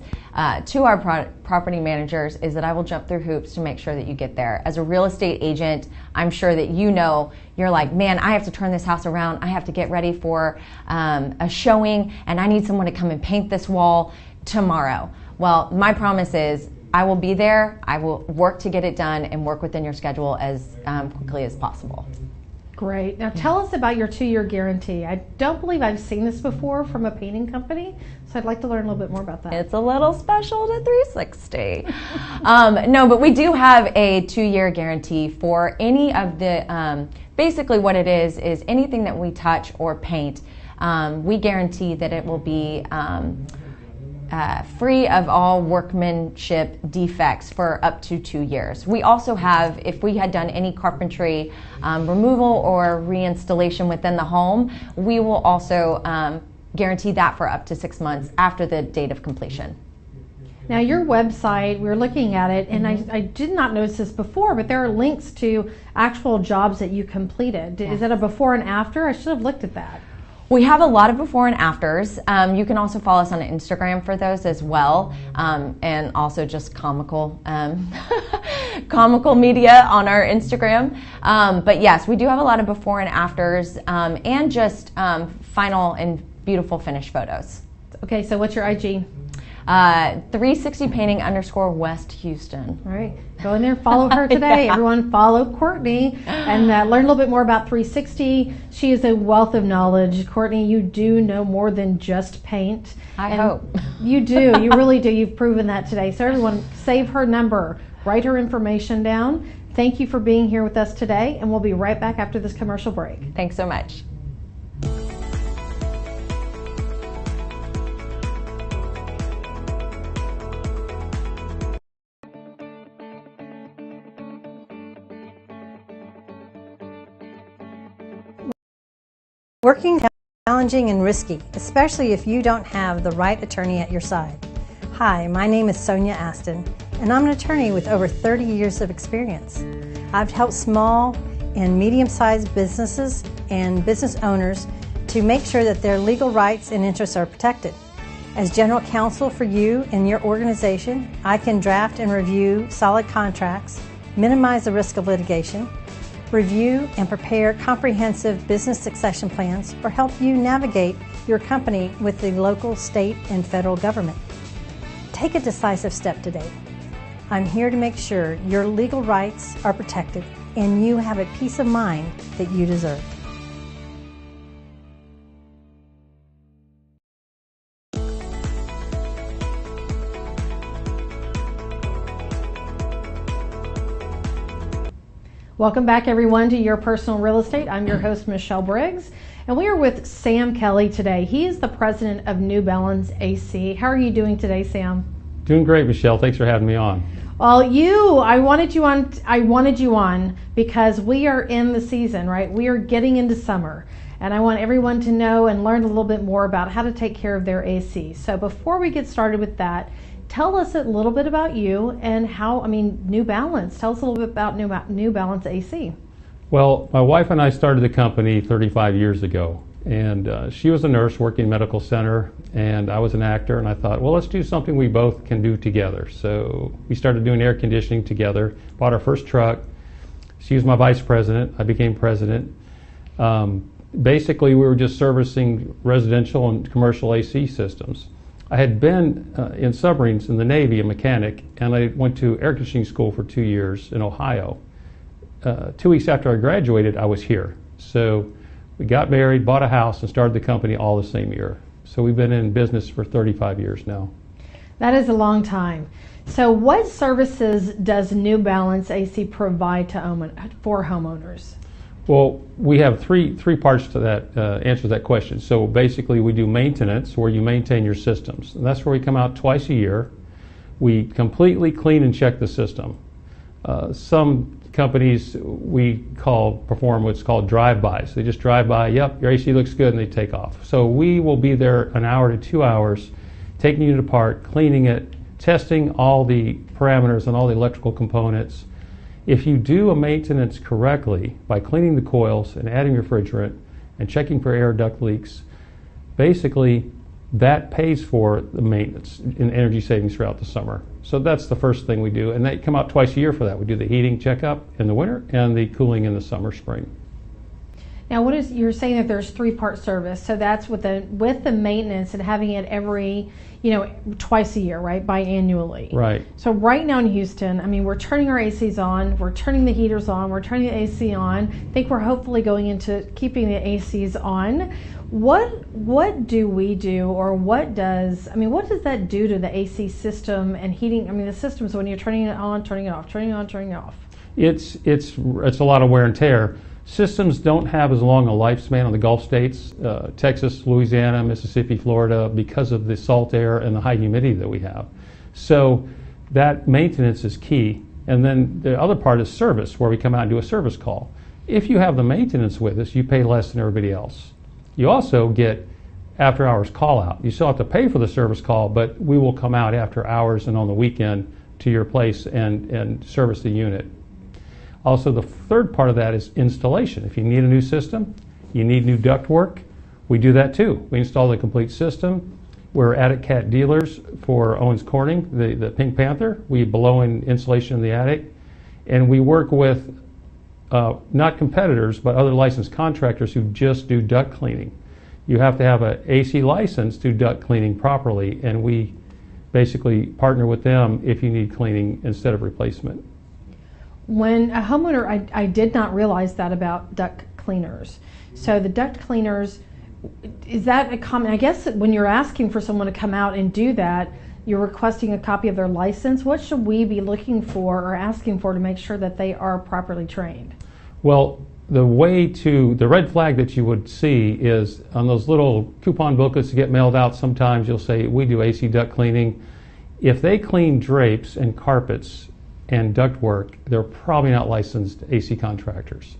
to our property managers is that I will jump through hoops to make sure that you get there. As a real estate agent, I'm sure that you're like, man, I have to turn this house around. I have to get ready for a showing, and I need someone to come and paint this wall tomorrow. Well, my promise is I will be there. I will work to get it done and work within your schedule as quickly as possible. Great. Now tell us about your 2-year guarantee. I don't believe I've seen this before from a painting company, so I'd like to learn a little bit more about that. It's a little special to 360. No, but we do have a 2-year guarantee for any of the, basically what it is anything that we touch or paint, we guarantee that it will be free of all workmanship defects for up to 2 years. We also have, if we had done any carpentry removal or reinstallation within the home, we will also guarantee that for up to 6 months after the date of completion. Now your website, we were looking at it, and I did not notice this before, but there are links to actual jobs that you completed. Yes. Is that a before and after? I should have looked at that. We have a lot of before and afters. You can also follow us on Instagram for those as well, and also just comical media on our Instagram. But yes, we do have a lot of before and afters, and just final and beautiful finished photos. Okay, so what's your IG? 360 painting _ West Houston. All right, go in there, follow her today. Yeah. Everyone follow Courtney and learn a little bit more about 360. She is a wealth of knowledge. Courtney, you do know more than just paint. I hope. You do, you really do. You've proven that today. So everyone, save her number, write her information down. Thank you for being here with us today, and we'll be right back after this commercial break. Thanks so much. Working is challenging and risky, especially if you don't have the right attorney at your side. Hi, my name is Sonia Aston, and I'm an attorney with over 30 years of experience. I've helped small and medium-sized businesses and business owners to make sure that their legal rights and interests are protected. As general counsel for you and your organization, I can draft and review solid contracts, minimize the risk of litigation, review and prepare comprehensive business succession plans, or help you navigate your company with the local, state, and federal government. Take a decisive step today. I'm here to make sure your legal rights are protected and you have a peace of mind that you deserve. Welcome back, everyone, to Your Personal Real Estate. I'm your host, Michelle Briggs, and we are with Sam Kelly today. He is the president of New Balance AC. How are you doing today, Sam? Doing great, Michelle. Thanks for having me on. Well, I wanted you on because we are in the season, right? We are getting into summer, and I want everyone to know and learn a little bit more about how to take care of their AC. So before we get started with that, tell us a little bit about you and New Balance. Tell us a little bit about New Balance AC. Well, my wife and I started the company 35 years ago, and she was a nurse working in a medical center, and I was an actor, and I thought, well, let's do something we both can do together. So we started doing air conditioning together, bought our first truck. She was my vice president. I became president. Basically, we were just servicing residential and commercial AC systems. I had been in submarines in the Navy, a mechanic, and I went to air conditioning school for 2 years in Ohio. 2 weeks after I graduated, I was here. So we got married, bought a house, and started the company all the same year. So we've been in business for 35 years now. That is a long time. So what services does New Balance AC provide for homeowners? Well, we have three parts to that, answer to that question. So basically we do maintenance where you maintain your systems. And that's where we come out twice a year. We completely clean and check the system. Some companies perform what's called drive-bys. They just drive by, yep, your AC looks good, and they take off. So we will be there an hour to 2 hours, taking it apart, cleaning it, testing all the parameters and all the electrical components. If you do a maintenance correctly by cleaning the coils and adding refrigerant and checking for air duct leaks, basically that pays for the maintenance and energy savings throughout the summer. So that's the first thing we do, and they come out twice a year for that. We do the heating checkup in the winter and the cooling in the summer, spring. Now, you're saying that there's 3-part service, so that's with the maintenance and having it every, twice a year, right, biannually. Right. So right now in Houston, we're turning our ACs on, we're turning the heaters on, we're turning the AC on. I think we're hopefully going into keeping the ACs on. What do we do, or what does that do to the AC system and heating? The systems when you're turning it on, turning it off, turning it on, turning it off. It's a lot of wear and tear. Systems don't have as long a lifespan on the Gulf states, Texas, Louisiana, Mississippi, Florida, because of the salt air and the high humidity that we have. So that maintenance is key. And then the other part is service, where we come out and do a service call. If you have the maintenance with us, you pay less than everybody else. You also get after hours call out. You still have to pay for the service call, but we will come out after hours and on the weekend to your place and service the unit. Also, the third part of that is installation. If you need a new system, you need new duct work, we do that too. We install the complete system. We're Attic Cat dealers for Owens Corning, the Pink Panther. We blow in insulation in the attic. And we work with not competitors, but other licensed contractors who just do duct cleaning. You have to have an AC license to do duct cleaning properly, and we basically partner with them if you need cleaning instead of replacement. When a homeowner, I did not realize that about duct cleaners. So the duct cleaners, is that a common, I guess when you're asking for someone to come out and do that, you're requesting a copy of their license. What should we be looking for or asking for to make sure that they are properly trained? Well, the red flag that you would see is on those little coupon booklets that get mailed out. Sometimes you'll say, we do AC duct cleaning. If they clean drapes and carpets and ductwork, they're probably not licensed AC contractors.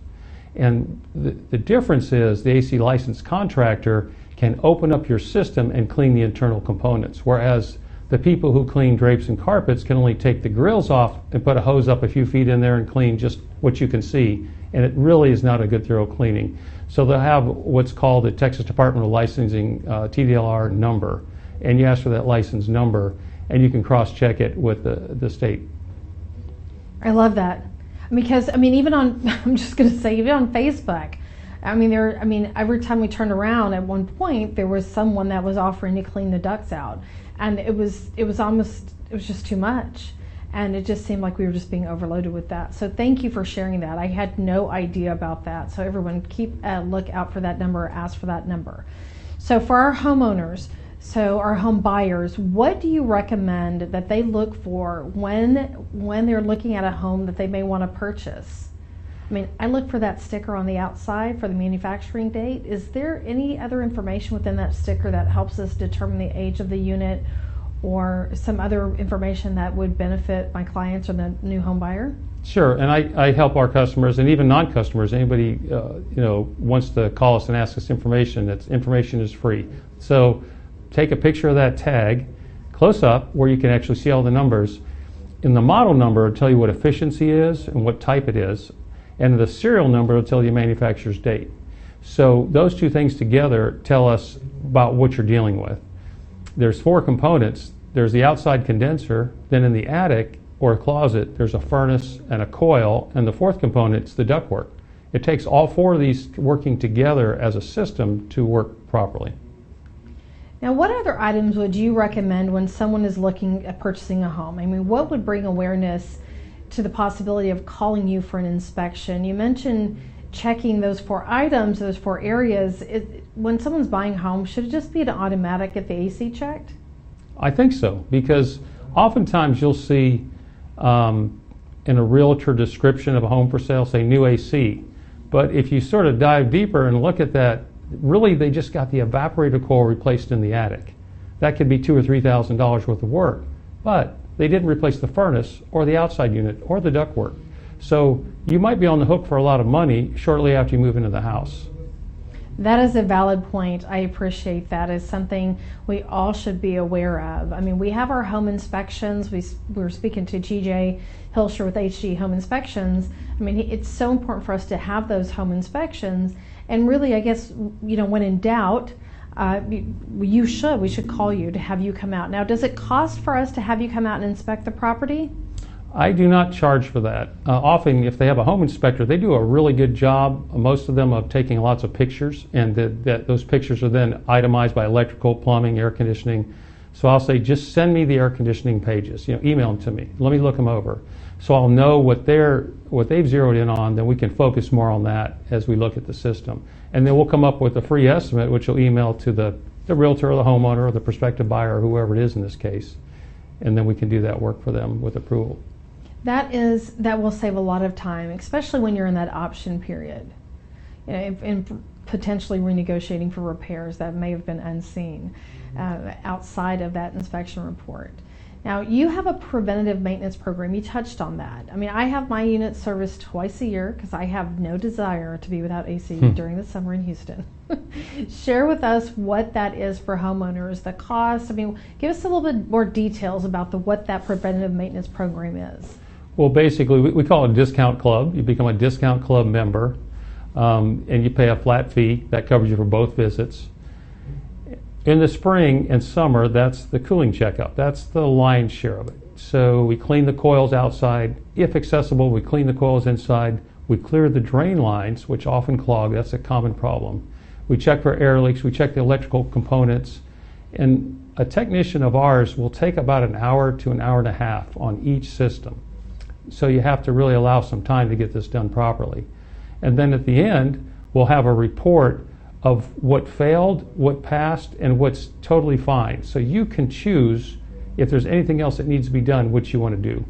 And the difference is the AC licensed contractor can open up your system and clean the internal components, whereas the people who clean drapes and carpets can only take the grills off and put a hose up a few feet in there and clean just what you can see and it really is not a good thorough cleaning. So they'll have what's called the Texas Department of Licensing TDLR number, and you ask for that license number, and you can cross-check it with the state. I love that, because even on I'm just going to say, even on Facebook, every time we turned around, at one point there was someone that was offering to clean the ducts out, and it was just too much. And it just seemed like we were just being overloaded with that. So thank you for sharing that. I had no idea about that. So everyone, keep a look out for that number, ask for that number. So for our homeowners, so our home buyers, what do you recommend that they look for when they're looking at a home that they may want to purchase? I look for that sticker on the outside for the manufacturing date. Is there any other information within that sticker that helps us determine the age of the unit, or some other information that would benefit my clients or the new home buyer? Sure, and I help our customers, and even non-customers, anybody wants to call us and ask us information. That information is free. So take a picture of that tag, close up, where you can actually see all the numbers. In the model number, it'll tell you what efficiency is and what type it is, and the serial number will tell you manufacturer's date. So those two things together tell us about what you're dealing with. There's 4 components. There's the outside condenser, then in the attic or closet there's a furnace and a coil, and the 4th component is the ductwork. It takes all 4 of these working together as a system to work properly. Now, what other items would you recommend when someone is looking at purchasing a home? What would bring awareness to the possibility of calling you for an inspection? You mentioned checking those 4 items, those 4 areas. When someone's buying a home, should it just be an automatic get the AC checked? I think so, because oftentimes you'll see in a realtor description of a home for sale say new AC. But if you sort of dive deeper and look at that, really they just got the evaporator coil replaced in the attic. That could be $2,000 or $3,000 worth of work, but they didn't replace the furnace or the outside unit or the ductwork. So you might be on the hook for a lot of money shortly after you move into the house. That is a valid point. I appreciate that. It's something we all should be aware of. We have our home inspections. We were speaking to GJ Hilscher with HD Home Inspections. It's so important for us to have those home inspections. And really, I guess, when in doubt, we should call you to have you come out. Now, does it cost for us to have you come out and inspect the property? I do not charge for that. Often, if they have a home inspector, they do a really good job, most of them, of taking lots of pictures, and those pictures are then itemized by electrical, plumbing, air conditioning. So I'll say, just send me the air conditioning pages, email them to me. Let me look them over. So I'll know what they've zeroed in on, then we can focus more on that as we look at the system. And then we'll come up with a free estimate, which will email to the realtor or the homeowner or the prospective buyer or whoever it is in this case. And then we can do that work for them with approval. That will save a lot of time, especially when you're in that option period, and potentially renegotiating for repairs that may have been unseen outside of that inspection report. Now, you have a preventative maintenance program. You touched on that. I have my unit serviced twice a year because I have no desire to be without AC during the summer in Houston. Share with us what that is for homeowners, the cost. Give us a little bit more details about what that preventative maintenance program is. Well, basically, we call it a discount club. You become a discount club member, and you pay a flat fee that covers you for both visits. In the spring and summer, that's the cooling checkup. That's the lion's share of it. So we clean the coils outside. If accessible, we clean the coils inside. We clear the drain lines, which often clog. That's a common problem. We check for air leaks. We check the electrical components. And a technician of ours will take about an hour to an hour and a half on each system. So you have to really allow some time to get this done properly. And then at the end, we'll have a report of what failed, what passed, and what's totally fine. So you can choose if there's anything else that needs to be done, which you want to do.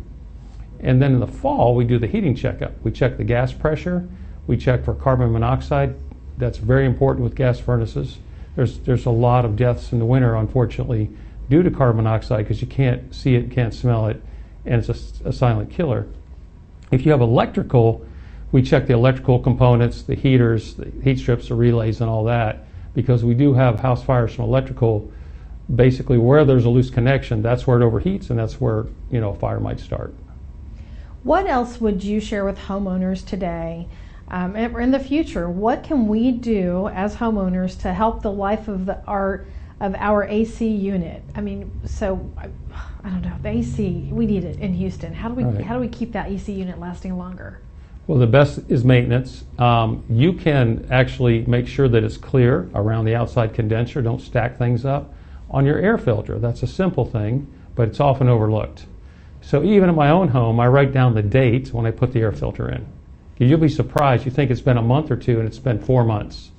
And then in the fall, we do the heating checkup. We check the gas pressure. We check for carbon monoxide. That's very important with gas furnaces. There's a lot of deaths in the winter, unfortunately, due to carbon monoxide because you can't see it, can't smell it, and it's a silent killer. If you have electrical, we check the electrical components, the heaters, the heat strips, the relays, and all that, because we do have house fires from electrical. Basically, where there's a loose connection, that's where it overheats, and that's where a fire might start. What else would you share with homeowners today in the future, what can we do as homeowners to help the life of our AC unit? I mean, so I don't know, the AC, we need it in Houston. How do we keep that AC unit lasting longer? Well, the best is maintenance. You can actually make sure that it's clear around the outside condenser. Don't stack things up. On your air filter, that's a simple thing, but it's often overlooked. So even in my own home, I write down the date when I put the air filter in. You'll be surprised. You think it's been a month or two, and it's been 4 months.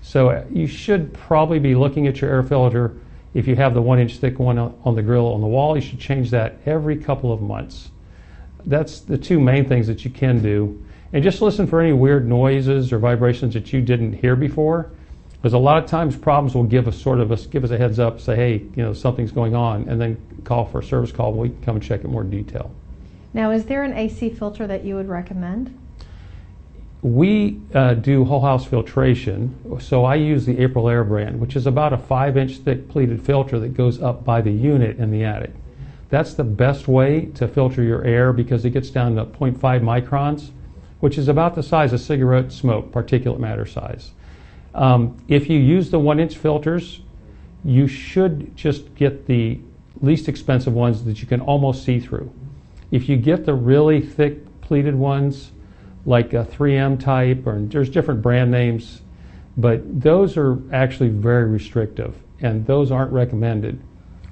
So you should probably be looking at your air filter. If you have the 1-inch thick one on the grill on the wall, you should change that every couple of months. That's the two main things that you can do. And just listen for any weird noises or vibrations that you didn't hear before. Because a lot of times problems will give us a heads up, say, hey, something's going on, and then call for a service call, and we can come and check it in more detail. Now, is there an AC filter that you would recommend? We do whole house filtration, so I use the Aprilaire brand, which is about a 5-inch thick pleated filter that goes up by the unit in the attic. That's the best way to filter your air because it gets down to 0.5 microns, which is about the size of cigarette smoke, particulate matter size. If you use the 1-inch filters, you should just get the least expensive ones that you can almost see through. If you get the really thick pleated ones, like a 3M type, or there's different brand names, but those are actually very restrictive, and those aren't recommended.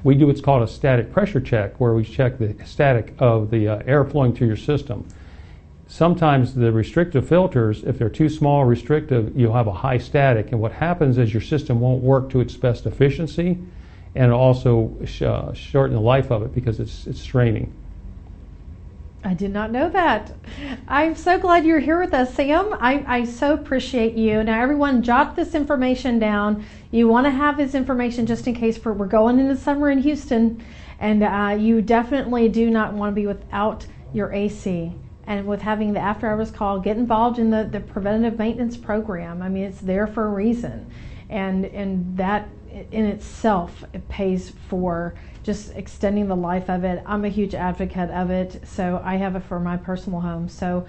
We do what's called a static pressure check, where we check the static of the air flowing through your system. Sometimes the restrictive filters, if they're too small or restrictive, you'll have a high static, and what happens is your system won't work to its best efficiency, and it'll also shorten the life of it because it's straining. I did not know that. I'm so glad you're here with us, Sam. I so appreciate you. Now, everyone, jot this information down. You want to have this information just in case we're going into summer in Houston, and you definitely do not want to be without your AC. And with having the after hours call, get involved in the preventative maintenance program. I mean, it's there for a reason. And that in itself, it pays for just extending the life of it. I'm a huge advocate of it, so I have it for my personal home. So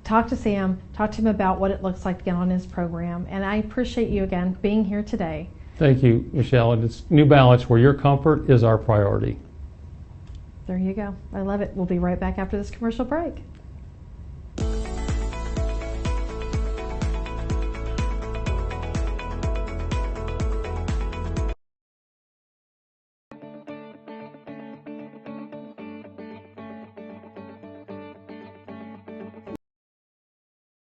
talk to Sam, talk to him about what it looks like to get on his program. And I appreciate you again being here today. Thank you, Michelle. And it's New Balance, where your comfort is our priority. There you go. I love it. We'll be right back after this commercial break.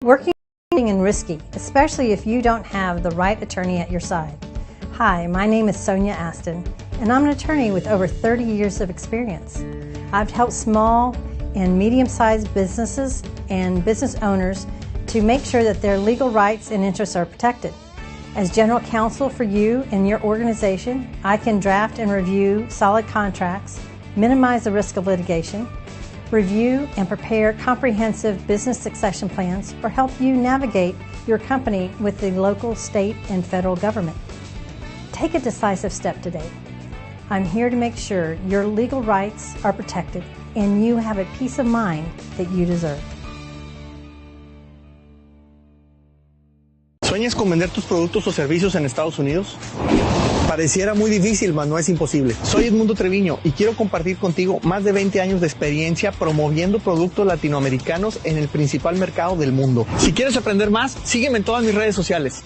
Working and risky, especially if you don't have the right attorney at your side. Hi, my name is Sonia Aston, and I'm an attorney with over 30 years of experience. I've helped small and medium-sized businesses and business owners to make sure that their legal rights and interests are protected. As general counsel for you and your organization, I can draft and review solid contracts, minimize the risk of litigation, review and prepare comprehensive business succession plans, or help you navigate your company with the local, state, and federal government. Take a decisive step today. I'm here to make sure your legal rights are protected and you have a peace of mind that you deserve. ¿Sueñas con vender tus productos o servicios en Estados Unidos? Pareciera muy difícil, mas no es imposible. Soy Edmundo Treviño y quiero compartir contigo más de 20 años de experiencia promoviendo productos latinoamericanos en el principal mercado del mundo. Si quieres aprender más, sígueme en todas mis redes sociales.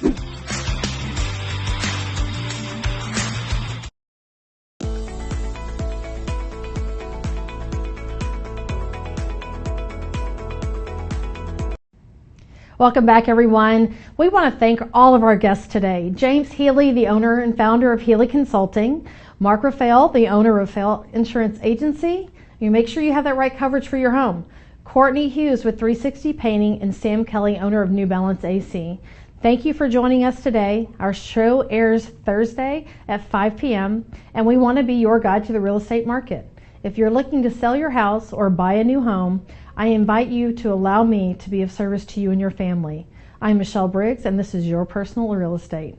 Welcome back, everyone. We want to thank all of our guests today. James Healy, the owner and founder of Healy Consulting. Mark Raphael, the owner of Raphael Insurance Agency. You make sure you have that right coverage for your home. Courtney Hughes with 360 Painting, and Sam Kelly, owner of New Balance AC. Thank you for joining us today. Our show airs Thursday at 5 p.m. and we want to be your guide to the real estate market. If you're looking to sell your house or buy a new home, I invite you to allow me to be of service to you and your family. I'm Michelle Briggs, and this is Your Personal Real Estate.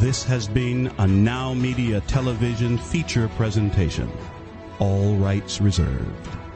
This has been a Now Media television feature presentation. All rights reserved.